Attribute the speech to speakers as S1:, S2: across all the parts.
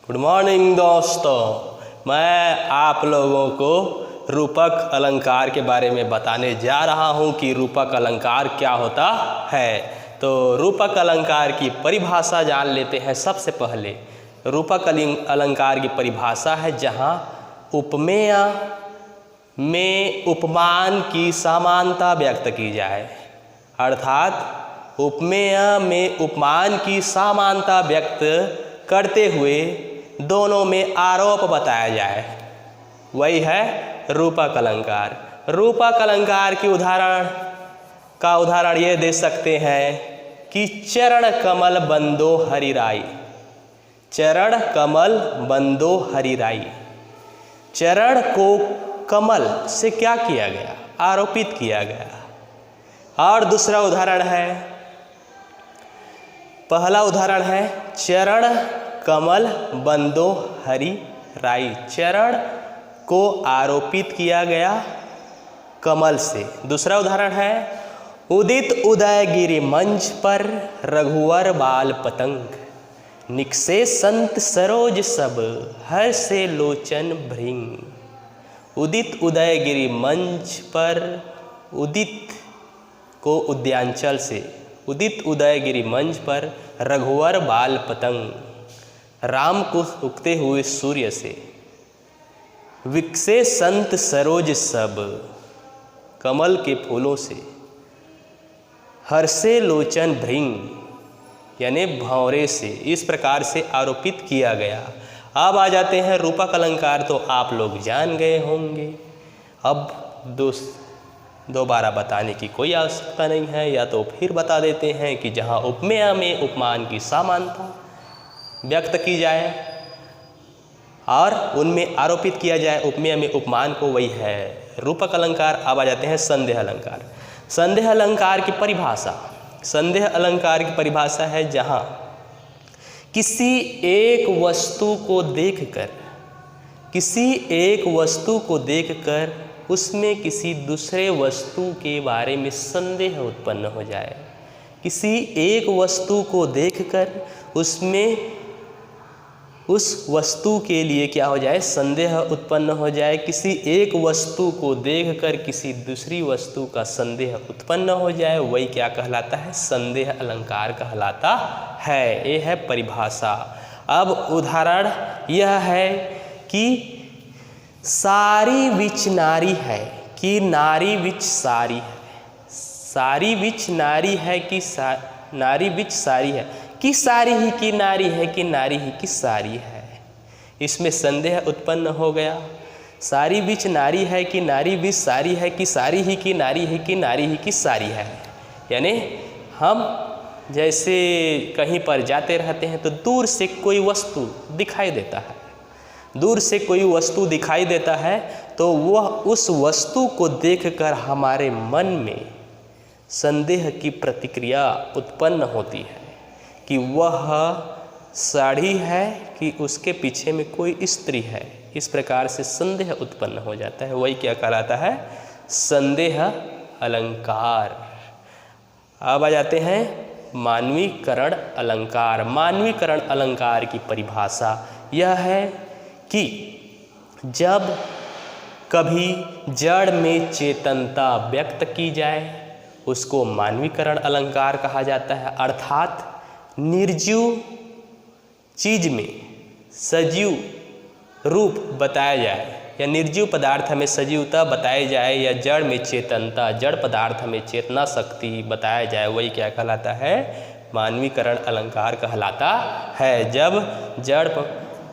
S1: Good morning दोस्तों, मैं आप लोगों को रूपक अलंकार के बारे में बताने जा रहा हूँ कि रूपक अलंकार क्या होता है। तो रूपक अलंकार की परिभाषा जान लेते हैं। सबसे पहले रूपक अलंकार की परिभाषा है जहाँ उपमेय में उपमान की समानता व्यक्त की जाए, अर्थात उपमेय में उपमान की समानता व्यक्त करते हुए दोनों में आरोप बताया जाए, वही है रूपक अलंकार। रूपक अलंकार की उदाहरण ये दे सकते हैं कि चरण कमल बंदो हरिराई। चरण कमल बंदो हरिराई। चरण को कमल से क्या किया गया? आरोपित किया गया। और दूसरा उदाहरण है, पहला उदाहरण है चरण कमल बंदो हरि राई। चरण को आरोपित किया गया कमल से। दूसरा उदाहरण है उदित उदयगिरि मंच पर रघुवर बाल पतंग, निकसे संत सरोज सब हर से लोचन भृंग। उदित उदयगिरि मंच पर, उदित को उद्यांचल से, उदित उदयगिरि मंच पर रघुवर बाल पतंग, राम को उगते हुए सूर्य से, विकसे संत सरोज सब, कमल के फूलों से, हर्षे लोचन भृंग यानी भंवरे से, इस प्रकार से आरोपित किया गया। अब आ जाते हैं रूपक अलंकार। तो आप लोग जान गए होंगे, अब दोबारा बताने की कोई आवश्यकता नहीं है, या तो फिर बता देते हैं कि जहाँ उपमेय में उपमान की समानता व्यक्त की जाए और उनमें आरोपित किया जाए उपमेय में उपमान को, वही है रूपक अलंकार। अब आ जाते हैं संदेह अलंकार। संदेह अलंकार की परिभाषा, संदेह अलंकार की परिभाषा है जहाँ किसी एक वस्तु को देखकर, किसी एक वस्तु को देखकर उसमें किसी दूसरे वस्तु के बारे में संदेह उत्पन्न हो जाए। किसी एक वस्तु को देखकर उसमें उस वस्तु के लिए क्या हो जाए? संदेह उत्पन्न हो जाए। किसी एक वस्तु को देखकर किसी दूसरी वस्तु का संदेह उत्पन्न हो जाए, वही क्या कहलाता है? संदेह अलंकार कहलाता है। ये है परिभाषा। अब उदाहरण यह है कि सारी बिच नारी है कि नारी बिच सारी है। सारी बिच नारी है कि नारी बिच सारी है, कि सारी ही की नारी है कि नारी ही की सारी है। इसमें संदेह उत्पन्न हो गया। सारी बिच नारी है कि नारी बिच सारी है, कि सारी ही की नारी है कि नारी ही की सारी है। यानी हम जैसे कहीं पर जाते रहते हैं तो दूर से कोई वस्तु दिखाई देता है, दूर से कोई वस्तु दिखाई देता है तो वह उस वस्तु को देखकर हमारे मन में संदेह की प्रतिक्रिया उत्पन्न होती है कि वह साड़ी है कि उसके पीछे में कोई स्त्री है। इस प्रकार से संदेह उत्पन्न हो जाता है, वही क्या कहलाता है? संदेह अलंकार। अब आ जाते हैं मानवीकरण अलंकार। मानवीकरण अलंकार की परिभाषा यह है कि जब कभी जड़ में चेतनता व्यक्त की जाए उसको मानवीकरण अलंकार कहा जाता है, अर्थात निर्जीव चीज में सजीव रूप बताया जाए या निर्जीव पदार्थ में सजीवता बताई जाए या जड़ में चेतनता, जड़ पदार्थ में चेतना शक्ति बताया जाए, वही क्या कहलाता है? मानवीकरण अलंकार कहलाता है। जब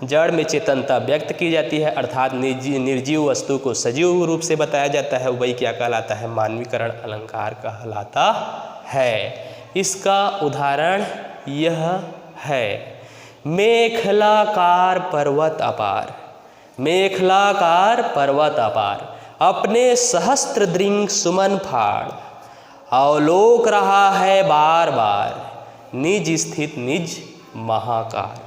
S1: जड़ में चेतनता व्यक्त की जाती है अर्थात निर्जीव वस्तु को सजीव रूप से बताया जाता है, वही क्या कहलाता है? मानवीकरण अलंकार कहलाता है। इसका उदाहरण यह है मेखलाकार पर्वत अपार। मेखलाकार पर्वत अपार अपने सहस्त्र दृंग सुमन फाड़, अवलोक रहा है बार बार निज स्थित निज महाकार।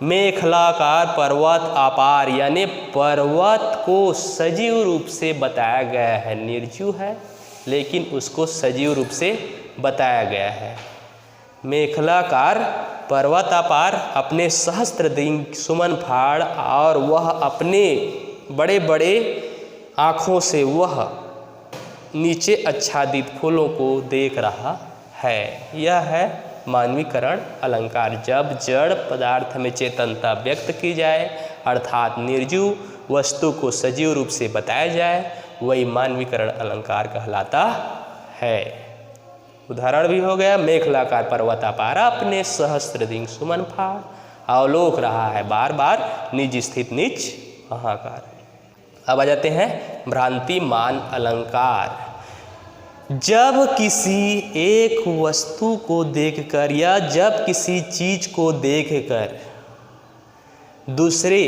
S1: मेखलाकार पर्वत अपार यानी पर्वत को सजीव रूप से बताया गया है, निर्जीव है लेकिन उसको सजीव रूप से बताया गया है। मेखलाकार पर्वतापार अपने सहस्त्र दिन सुमन फाड़, और वह अपने बड़े बड़े आँखों से वह नीचे आच्छादित फूलों को देख रहा है। यह है मानवीकरण अलंकार। जब जड़ पदार्थ में चेतनता व्यक्त की जाए अर्थात निर्जीव वस्तु को सजीव रूप से बताया जाए, वही मानवीकरण अलंकार कहलाता है। उदाहरण भी हो गया, मेखलाकार पर्वतापार अपने सहस्त्र दिन सुमन फाड़, अवलोक रहा है बार बार निज स्थित निज महाकार। अब आ जाते हैं भ्रांतिमान अलंकार। जब किसी एक वस्तु को देखकर या जब किसी चीज को देखकर दूसरे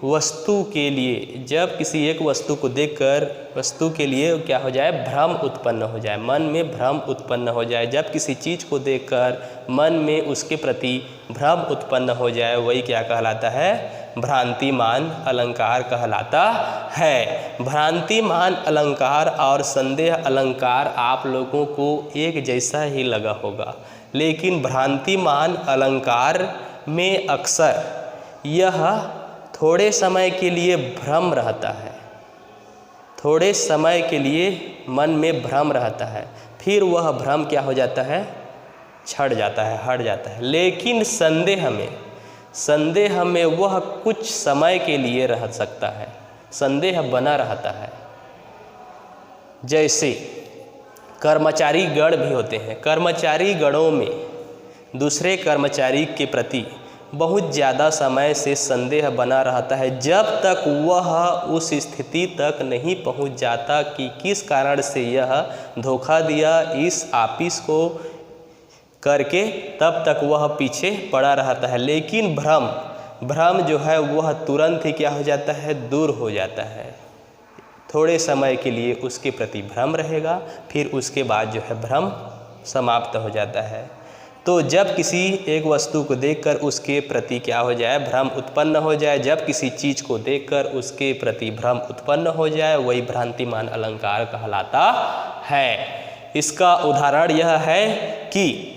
S1: वस्तु के लिए, जब किसी एक वस्तु को देखकर वस्तु के लिए क्या हो जाए, भ्रम उत्पन्न हो जाए, मन में भ्रम उत्पन्न हो जाए। जब किसी चीज़ को देखकर मन में उसके प्रति भ्रम उत्पन्न हो जाए, वही क्या कहलाता है, भ्रांतिमान अलंकार कहलाता है। भ्रांतिमान अलंकार और संदेह अलंकार आप लोगों को एक जैसा ही लगा होगा, लेकिन भ्रांतिमान अलंकार में अक्सर यह थोड़े समय के लिए भ्रम रहता है, थोड़े समय के लिए मन में भ्रम रहता है, फिर वह भ्रम क्या हो जाता है, छट जाता है, हट जाता है। लेकिन संदेह में वह कुछ समय के लिए रह सकता है, संदेह बना रहता है। जैसे कर्मचारी गण भी होते हैं, कर्मचारी गणों में दूसरे कर्मचारी के प्रति बहुत ज़्यादा समय से संदेह बना रहता है, जब तक वह उस स्थिति तक नहीं पहुंच जाता कि किस कारण से यह धोखा दिया इस आपिस को करके, तब तक वह पीछे पड़ा रहता है। लेकिन भ्रम जो है वह तुरंत ही क्या हो जाता है, दूर हो जाता है। थोड़े समय के लिए उसके प्रति भ्रम रहेगा, फिर उसके बाद जो है भ्रम समाप्त हो जाता है। तो जब किसी एक वस्तु को देखकर उसके प्रति क्या हो जाए, भ्रम उत्पन्न हो जाए, जब किसी चीज़ को देखकर उसके प्रति भ्रम उत्पन्न हो जाए, वही भ्रांतिमान अलंकार कहलाता है। इसका उदाहरण यह है कि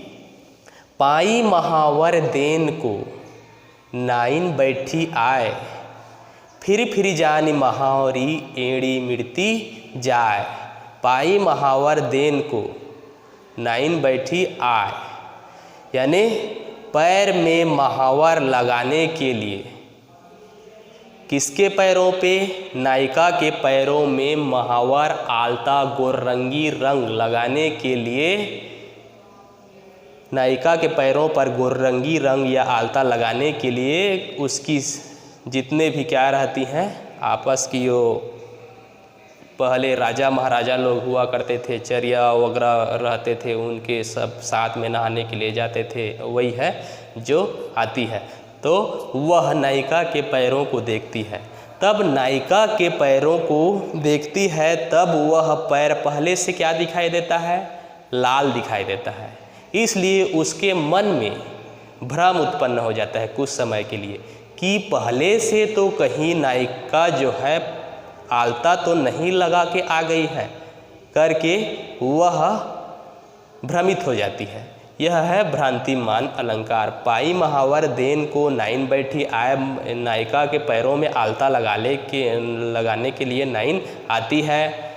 S1: पाई महावर देन को नाइन बैठी आए, फिर जानी महावरी एड़ी मिड़ती जाए। पाई महावर देन को नाइन बैठी आए, यानी पैर में महावर लगाने के लिए, किसके पैरों पे, नायिका के पैरों में महावर आलता गोररंगी रंग लगाने के लिए, नायिका के पैरों पर गोररंगी रंग या आलता लगाने के लिए उसकी जितने भी क्या रहती हैं आपस की, वो पहले राजा महाराजा लोग हुआ करते थे, चरिया वगैरह रहते थे, उनके सब साथ में नहाने के लिए जाते थे, वही है जो आती है। तो वह नायिका के पैरों को देखती है, तब नायिका के पैरों को देखती है, तब वह पैर पहले से क्या दिखाई देता है, लाल दिखाई देता है। इसलिए उसके मन में भ्रम उत्पन्न हो जाता है कुछ समय के लिए कि पहले से तो कहीं नायिका जो है आलता तो नहीं लगा के आ गई है करके वह भ्रमित हो जाती है। यह है भ्रांतिमान अलंकार। पाई महावर देन को नाइन बैठी आए, नायिका के पैरों में आलता लगाने के लिए नाइन आती है,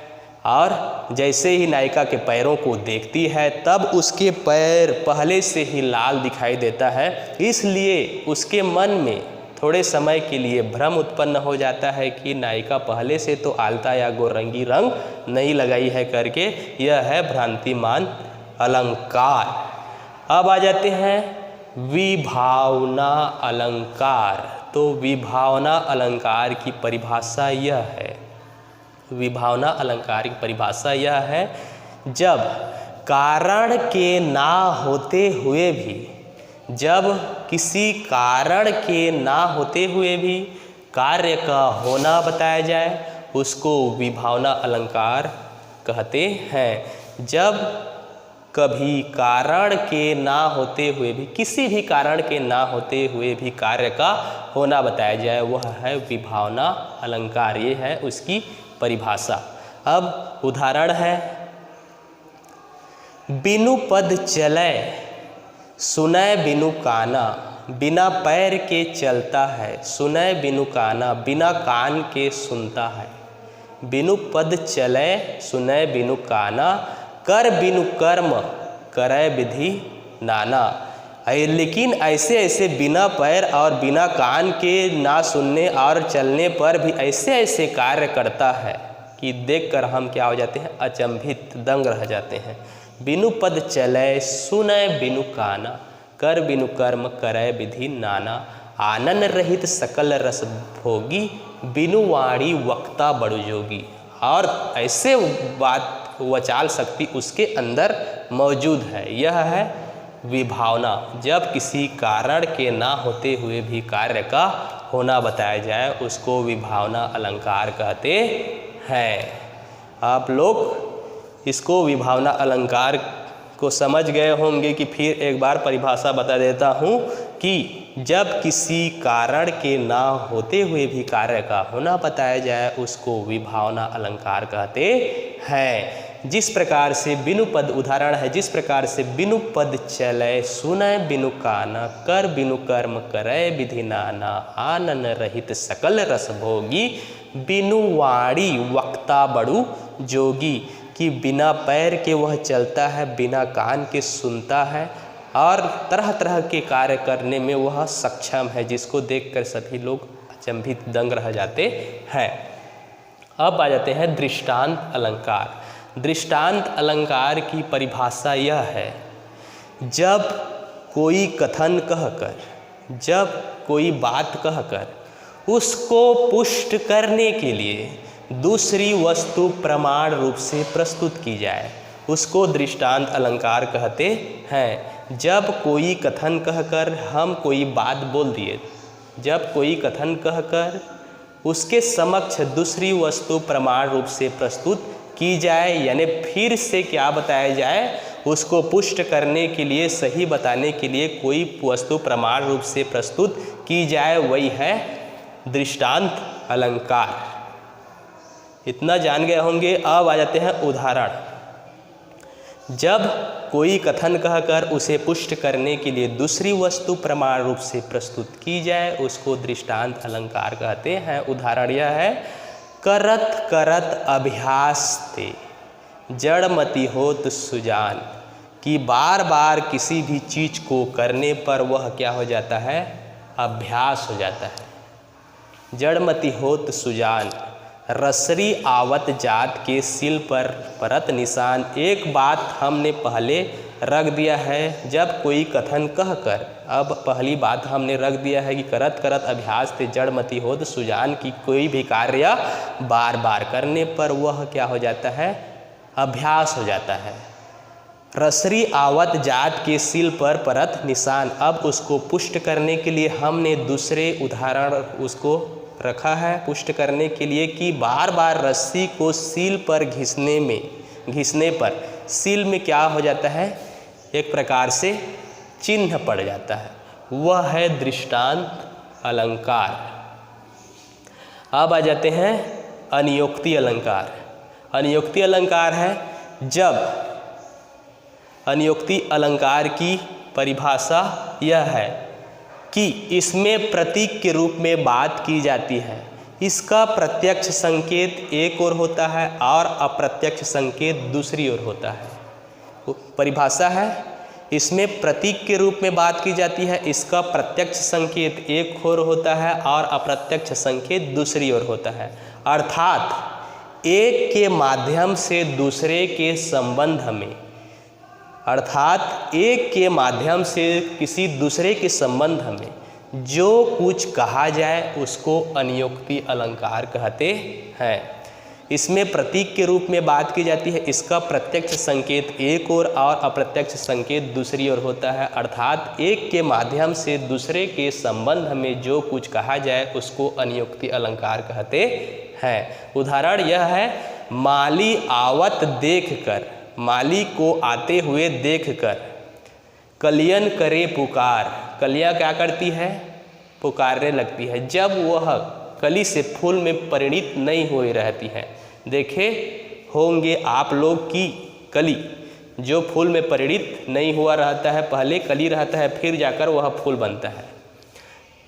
S1: और जैसे ही नायिका के पैरों को देखती है तब उसके पैर पहले से ही लाल दिखाई देता है। इसलिए उसके मन में थोड़े समय के लिए भ्रम उत्पन्न हो जाता है कि नायिका पहले से तो आलता या गोररंगी रंग नहीं लगाई है करके। यह है भ्रांतिमान अलंकार। अब आ जाते हैं विभावना अलंकार। तो विभावना अलंकार की परिभाषा यह है, विभावना अलंकार की परिभाषा यह है, जब कारण के ना होते हुए भी, जब किसी कारण के ना होते हुए भी कार्य का होना बताया जाए, उसको विभावना अलंकार कहते हैं। जब कभी कारण के ना होते हुए भी, किसी भी कारण के ना होते हुए भी कार्य का होना बताया जाए, वह है विभावना अलंकार। ये है उसकी परिभाषा। अब उदाहरण है, बिनु पद चले सुनय बिनु काना, बिना पैर के चलता है। सुनय बिनु काना, बिना कान के सुनता है। बिनु पद चले सुनय बिनु काना, कर बिनु कर्म करय विधि नाना। लेकिन ऐसे ऐसे बिना पैर और बिना कान के ना सुनने और चलने पर भी ऐसे ऐसे कार्य करता है कि देखकर हम क्या हो जाते हैं, अचंभित, दंग रह जाते हैं। बिनु पद चले सुनय बिनु काना, कर बिनु कर्म करय विधि नाना। आनन रहित सकल रस भोगी, बिनु वाणी वक्ता बड़ु जोगी। और ऐसे बात वचाल शक्ति उसके अंदर मौजूद है। यह है विभावना, जब किसी कारण के ना होते हुए भी कार्य का होना बताया जाए उसको विभावना अलंकार कहते हैं। आप लोग इसको विभावना अलंकार को समझ गए होंगे कि फिर एक बार परिभाषा बता देता हूँ कि जब किसी कारण के ना होते हुए भी कार्य का होना बताया जाए उसको विभावना अलंकार कहते हैं। जिस प्रकार से बिनु पद उदाहरण है, जिस प्रकार से बिनु पद चले सुनय बिनु काना, कर बिनु कर्म करय विधि नाना। आनन रहित सकल रस भोगी, बिनु वाणी वक्ता बड़ु जोगी। कि बिना पैर के वह चलता है, बिना कान के सुनता है और तरह तरह के कार्य करने में वह सक्षम है, जिसको देखकर सभी लोग अचंभित दंग रह जाते हैं। अब आ जाते हैं दृष्टांत अलंकार। दृष्टांत अलंकार की परिभाषा यह है, जब कोई कथन कहकर, जब कोई बात कहकर उसको पुष्ट करने के लिए दूसरी वस्तु प्रमाण रूप से प्रस्तुत की जाए उसको दृष्टांत अलंकार कहते हैं। जब कोई कथन कहकर हम कोई बात बोल दिए, जब कोई कथन कहकर उसके समक्ष दूसरी वस्तु प्रमाण रूप से प्रस्तुत की जाए, यानी फिर से क्या बताया जाए, उसको पुष्ट करने के लिए, सही बताने के लिए कोई वस्तु प्रमाण रूप से प्रस्तुत की जाए, वही है दृष्टांत अलंकार। इतना जान गए होंगे। अब आ जाते हैं उदाहरण। जब कोई कथन कहकर उसे पुष्ट करने के लिए दूसरी वस्तु प्रमाण रूप से प्रस्तुत की जाए उसको दृष्टांत अलंकार कहते हैं। उदाहरण यह है, करत करत अभ्यास ते जड़मति होत सुजान। कि बार बार किसी भी चीज़ को करने पर वह क्या हो जाता है, अभ्यास हो जाता है। जड़मति होत सुजान, रसरी आवत जात के सिल पर परत निशान। एक बात हमने पहले रख दिया है, जब कोई कथन कहकर, अब पहली बात हमने रख दिया है कि करत करत अभ्यास ते जड़मति होत सुजान। की कोई भी कार्य बार बार करने पर वह क्या हो जाता है, अभ्यास हो जाता है। रसरी आवत जात के सिल पर परत निशान। अब उसको पुष्ट करने के लिए हमने दूसरे उदाहरण उसको रखा है पुष्ट करने के लिए कि बार बार रस्सी को सील पर घिसने पर सील में क्या हो जाता है, एक प्रकार से चिन्ह पड़ जाता है, वह है दृष्टांत अलंकार। अब आ जाते हैं अनियोक्ति अलंकार। अनियोक्ति अलंकार है, जब अनियोक्ति अलंकार की परिभाषा यह है कि इसमें प्रतीक के रूप में बात की जाती है। इसका प्रत्यक्ष संकेत एक ओर होता है और अप्रत्यक्ष संकेत दूसरी ओर होता है। परिभाषा है, इसमें प्रतीक के रूप में बात की जाती है, इसका प्रत्यक्ष संकेत एक ओर होता है और अप्रत्यक्ष संकेत दूसरी ओर होता है। अर्थात एक के माध्यम से दूसरे के संबंध में, अर्थात एक के माध्यम से किसी दूसरे के संबंध में जो कुछ कहा जाए उसको अनियोक्ति अलंकार कहते हैं। इसमें प्रतीक के रूप में बात की जाती है, इसका प्रत्यक्ष संकेत एक ओर और अप्रत्यक्ष संकेत दूसरी ओर होता है। अर्थात एक के माध्यम से दूसरे के संबंध में जो कुछ कहा जाए उसको अनियोक्ति अलंकार कहते हैं। उदाहरण यह है, माली आवत देखकर, माली को आते हुए देखकर कलियन करे पुकार। कलियाँ क्या करती है, पुकारने लगती है जब वह कली से फूल में परिणित नहीं हुई रहती है। देखे होंगे आप लोग की कली जो फूल में परिणित नहीं हुआ रहता है, पहले कली रहता है, फिर जाकर वह फूल बनता है।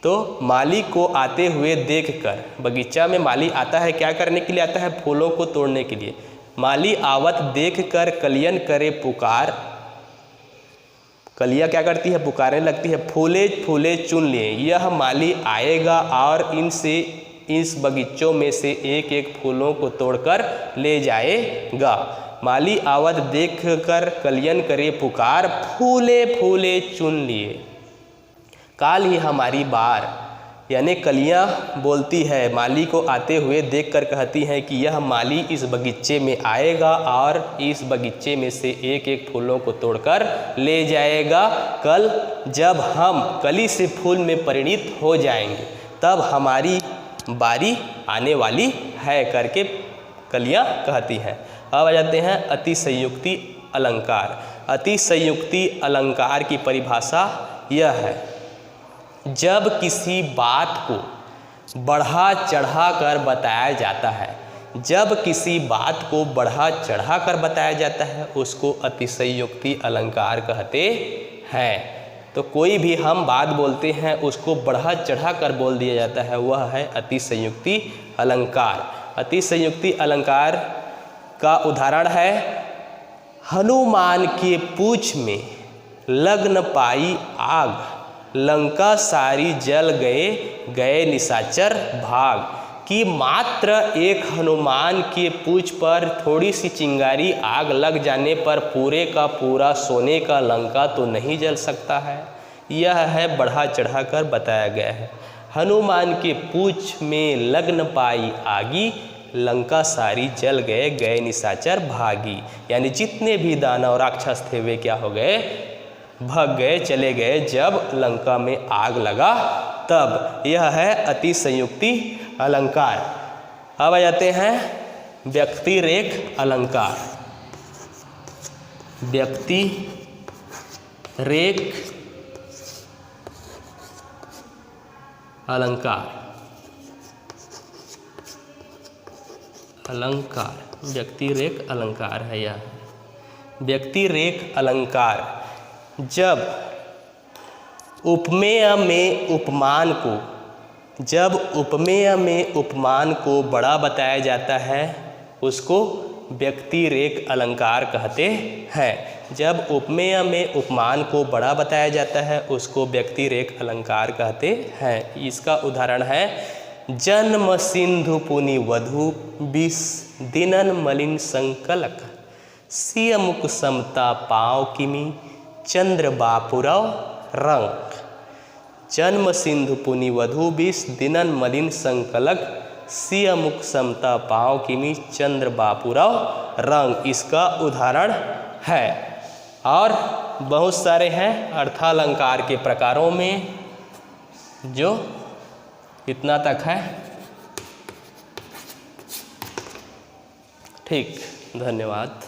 S1: तो माली को आते हुए देखकर, बगीचा में माली आता है, क्या करने के लिए आता है? फूलों को तोड़ने के लिए। माली आवत देखकर कलियन करे पुकार, कलियाँ क्या करती है? पुकारने लगती है। फूले फूले चुन लिए, यह माली आएगा और इनसे इस बगीचों में से एक एक फूलों को तोड़कर ले जाएगा। माली आवत देखकर कलियन करे पुकार, फूले फूले चुन लिए, काल ही हमारी बार। यानी कलियाँ बोलती है, माली को आते हुए देखकर कहती हैं कि यह माली इस बगीचे में आएगा और इस बगीचे में से एक एक फूलों को तोड़कर ले जाएगा। कल जब हम कली से फूल में परिणित हो जाएंगे तब हमारी बारी आने वाली है करके कलियाँ कहती हैं। अब आ जाते हैं अतिशयोक्ति अलंकार। अतिशयोक्ति अलंकार की परिभाषा यह है, जब किसी बात को बढ़ा चढ़ा कर बताया जाता है, जब किसी बात को बढ़ा चढ़ा कर बताया जाता है उसको अतिशयोक्ति अलंकार कहते हैं। तो कोई भी हम बात बोलते हैं उसको बढ़ा चढ़ा कर बोल दिया जाता है, वह है अतिशयोक्ति अलंकार। अतिशयोक्ति अलंकार का उदाहरण है, हनुमान के पूछ में लग्न पाई आग, लंका सारी जल गए गए निशाचर भाग। कि मात्र एक हनुमान के पूछ पर थोड़ी सी चिंगारी आग लग जाने पर पूरे का पूरा सोने का लंका तो नहीं जल सकता है। यह है बढ़ा चढ़ा कर बताया गया है। हनुमान के पूछ में लग्न पाई आगी, लंका सारी जल गए गए निशाचर भागी। यानी जितने भी दानव राक्षस थे वे क्या हो गए? भाग गए, चले गए जब लंका में आग लगा तब। यह है अतिशयोक्ति अलंकार। अब आ जाते हैं व्यक्तिरेक अलंकार। व्यक्तिरेक अलंकार, अलंकार व्यक्तिरेक अलंकार है यह। व्यक्तिरेक अलंकार, जब उपमेय में उपमान को, जब उपमेय में उपमान को बड़ा बताया जाता है उसको व्यक्तिरेक अलंकार कहते हैं। जब उपमेय में उपमान को बड़ा बताया जाता है उसको व्यक्तिरेक अलंकार कहते हैं। इसका उदाहरण है, जन्म सिंधु पुनि वधु 20 दिनन मलिन संकलक, सिय मुख समता पाँव किमी चंद्र बापुरव रंग। जन्म सिंधु पुनि वधु 20 दिनन मलिन संकलक, सिय मुख समता पाँव किमी चंद्र बापुरव रंग। इसका उदाहरण है। और बहुत सारे हैं अर्थालंकार के प्रकारों में, जो इतना तक है। ठीक, धन्यवाद।